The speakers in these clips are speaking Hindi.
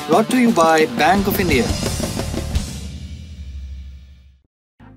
brought to you by Bank of India.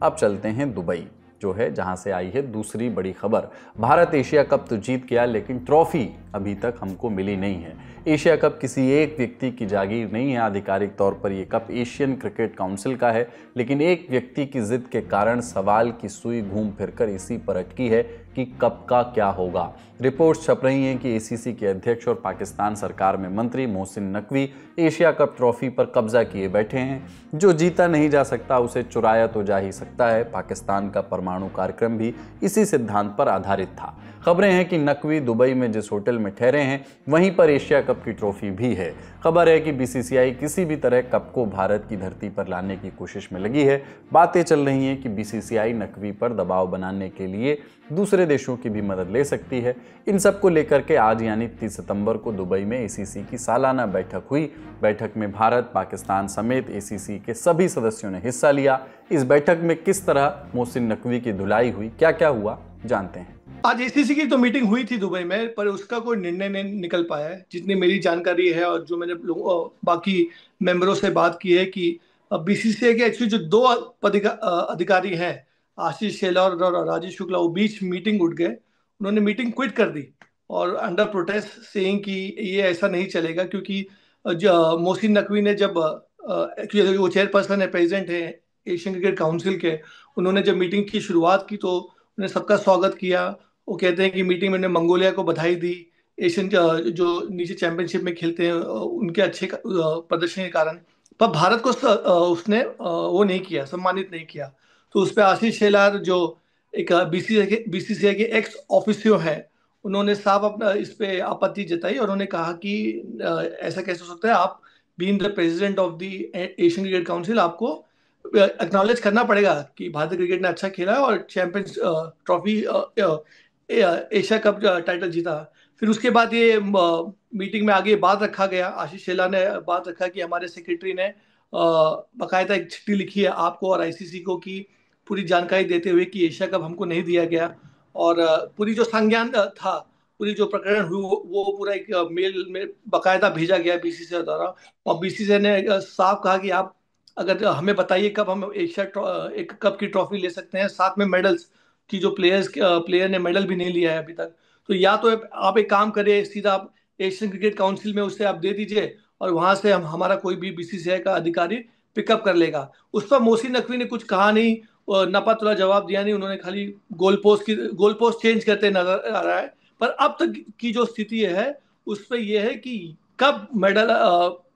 अब चलते हैं दुबई, जो है जहां से आई है दूसरी बड़ी खबर। भारत एशिया कप तो जीत गया, लेकिन ट्रॉफी अभी तक हमको मिली नहीं है। एशिया कप किसी एक व्यक्ति की जागीर नहीं है। आधिकारिक तौर पर यह कप एशियन क्रिकेट काउंसिल का है, लेकिन एक व्यक्ति की जिद के कारण सवाल की सुई घूम फिरकर इसी पर अटकी है कि कप का क्या होगा। रिपोर्ट्स छप रही हैं कि एसीसी के अध्यक्ष और पाकिस्तान सरकार में मंत्री Mohsin Naqvi Asia cup trophy पर कब्जा किए बैठे हैं। जो जीता नहीं जा सकता उसे चुराया तो जा ही सकता है। पाकिस्तान का परमाणु कार्यक्रम भी इसी सिद्धांत पर आधारित था। खबरें हैं कि नकवी दुबई में जिस होटल में ठहरे हैं वहीं पर एशिया कप की ट्रॉफी भी है। खबर है कि बीसीसीआई किसी भी तरह कप को भारत की धरती पर लाने की कोशिश में लगी है। बातें चल रही हैं कि बीसीसीआई नकवी पर दबाव बनाने के लिए दूसरे देशों की भी मदद ले सकती है। इन सब को लेकर के आज यानी 30 सितंबर को दुबई में एसीसी की सालाना बैठक हुई। बैठक में भारत, पाकिस्तान समेत एसीसी के सभी सदस्यों ने हिस्सा लिया। इस बैठक में किस तरह मोहसिन नकवी की धुलाई हुई, क्या क्या हुआ, जानते हैं। आज एसीसी की तो मीटिंग हुई थी दुबई में, पर उसका कोई निर्णय नहीं निकल पाया है। जितनी मेरी जानकारी है और जो मैंने बाकी मेंबरों से बात की है कि बीसीसीआई के एक्चुअली जो दो अधिकारी हैं, आशीष शेलार और राजेश शुक्ला, वो बीच मीटिंग उठ गए। उन्होंने मीटिंग क्विट कर दी और अंडर प्रोटेस्ट सेइंग कि ये ऐसा नहीं चलेगा, क्योंकि मोहसिन नकवी ने जब वो चेयरपर्सन है, प्रेसिडेंट है एशियन क्रिकेट काउंसिल के, उन्होंने जब मीटिंग की शुरुआत की तो उन्होंने सबका स्वागत किया। वो कहते हैं कि मीटिंग में उन्होंने मंगोलिया को बधाई दी, एशियन जो नीचे चैंपियनशिप में खेलते हैं उनके अच्छे प्रदर्शन के कारण। पर भारत को उसने वो नहीं किया, सम्मानित नहीं किया। तो उस पर आशीष शेलार जो एक बीसीसीआई के एक्स ऑफिसियो है, उन्होंने साफ अपना इस पे आपत्ति जताई और उन्होंने कहा कि ऐसा कैसे हो सकता है, आप being the president of the Asian cricket council, आपको एक्नॉलेज करना पड़ेगा कि भारतीय क्रिकेट ने अच्छा खेला और champions trophy Asia cup title जीता। फिर उसके बाद ये मीटिंग में आगे बात रखा गया। आशीष शेलार ने बात रखा कि हमारे सेक्रेटरी ने बाकायदा एक चिट्ठी लिखी है आपको और आईसीसी को कि पूरी जानकारी देते हुए कि एशिया कप हमको नहीं दिया गया, और पूरी जो संज्ञान था, पूरी जो प्रकरण हुई वो पूरा एक मेल में बाकायदा भेजा गया बीसीसीआई द्वारा। और बीसीसीआई ने साफ कहा कि आप अगर हमें बताइए कब हम एक कप की ट्रॉफी ले सकते हैं, साथ में मेडल्स की, जो प्लेयर ने मेडल भी नहीं लिया है अभी तक। तो या तो आप एक काम करिए, सीधा आप एशियन क्रिकेट काउंसिल में उससे आप दे दीजिए और वहां से हमारा कोई भी बीसीसीआई का अधिकारी पिकअप कर लेगा। उस पर मोहसिन नकवी ने कुछ कहा नहीं, नपा तुला जवाब दिया नहीं। उन्होंने खाली गोल पोस्ट चेंज करते नजर आ रहा है। पर अब तक की जो स्थिति है उस पर यह है कि कब मेडल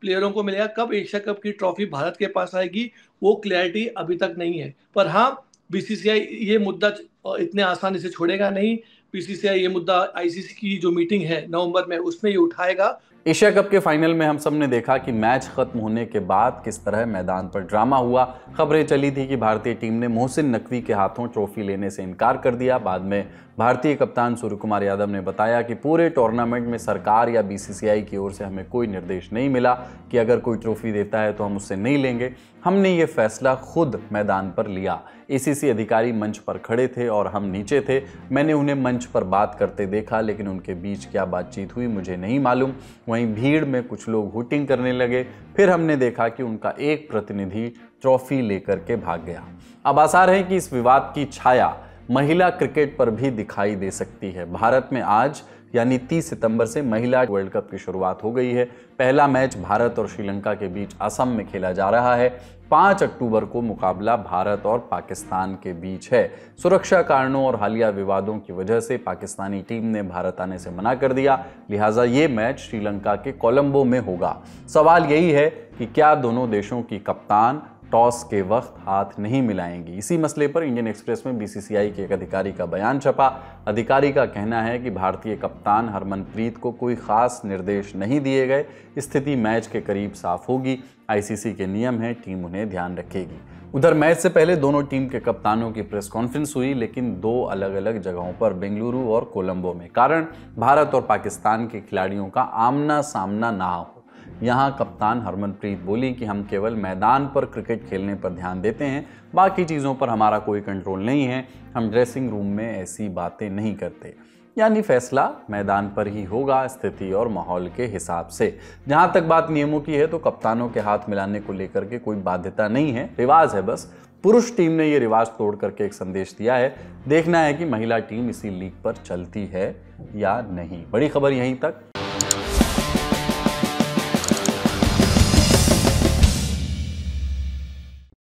प्लेयरों को मिलेगा, कब एशिया कप की ट्रॉफी भारत के पास आएगी, वो क्लैरिटी अभी तक नहीं है। पर हाँ, बीसीसीआई ये मुद्दा इतने आसानी से छोड़ेगा नहीं। बीसीसीआई ये मुद्दा आईसीसी की जो मीटिंग है नवंबर में, उसमें ये उठाएगा। एशिया कप के फाइनल में हम सब ने देखा कि मैच खत्म होने के बाद किस तरह मैदान पर ड्रामा हुआ। खबरें चली थी कि भारतीय टीम ने मोहसिन नकवी के हाथों ट्रॉफी लेने से इनकार कर दिया। बाद में भारतीय कप्तान सूर्य कुमार यादव ने बताया कि पूरे टूर्नामेंट में सरकार या बीसीसीआई की ओर से हमें कोई निर्देश नहीं मिला कि अगर कोई ट्रॉफी देता है तो हम उससे नहीं लेंगे। हमने ये फैसला खुद मैदान पर लिया। एसीसी अधिकारी मंच पर खड़े थे और हम नीचे थे। मैंने उन्हें मंच पर बात करते देखा, लेकिन उनके बीच क्या बातचीत हुई मुझे नहीं मालूम। वहीं भीड़ में कुछ लोग हुटिंग करने लगे। फिर हमने देखा कि उनका एक प्रतिनिधि ट्रॉफी लेकर के भाग गया। अब आसार है कि इस विवाद की छाया महिला क्रिकेट पर भी दिखाई दे सकती है। भारत में आज यानी 30 सितंबर से महिला वर्ल्ड कप की शुरुआत हो गई है। पहला मैच भारत और श्रीलंका के बीच असम में खेला जा रहा है। 5 अक्टूबर को मुकाबला भारत और पाकिस्तान के बीच है। सुरक्षा कारणों और हालिया विवादों की वजह से पाकिस्तानी टीम ने भारत आने से मना कर दिया, लिहाजा ये मैच श्रीलंका के कोलंबो में होगा। सवाल यही है कि क्या दोनों देशों की कप्तान टॉस के वक्त हाथ नहीं मिलाएंगी। इसी मसले पर इंडियन एक्सप्रेस में बीसीसीआई के एक अधिकारी का बयान छपा। अधिकारी का कहना है कि भारतीय कप्तान हरमनप्रीत को कोई खास निर्देश नहीं दिए गए। स्थिति मैच के करीब साफ होगी। आईसीसी के नियम हैं, टीम उन्हें ध्यान रखेगी। उधर मैच से पहले दोनों टीम के कप्तानों की प्रेस कॉन्फ्रेंस हुई, लेकिन 2 अलग अलग जगहों पर, बेंगलुरु और कोलंबो में। कारण भारत और पाकिस्तान के खिलाड़ियों का आमना सामना ना हो। यहाँ कप्तान हरमनप्रीत बोली कि हम केवल मैदान पर क्रिकेट खेलने पर ध्यान देते हैं, बाकी चीज़ों पर हमारा कोई कंट्रोल नहीं है। हम ड्रेसिंग रूम में ऐसी बातें नहीं करते। यानी फैसला मैदान पर ही होगा, स्थिति और माहौल के हिसाब से। जहां तक बात नियमों की है तो कप्तानों के हाथ मिलाने को लेकर के कोई बाध्यता नहीं है, रिवाज है बस। पुरुष टीम ने ये रिवाज तोड़ करके एक संदेश दिया है। देखना है कि महिला टीम इसी लीग पर चलती है या नहीं। बड़ी खबर यहीं तक।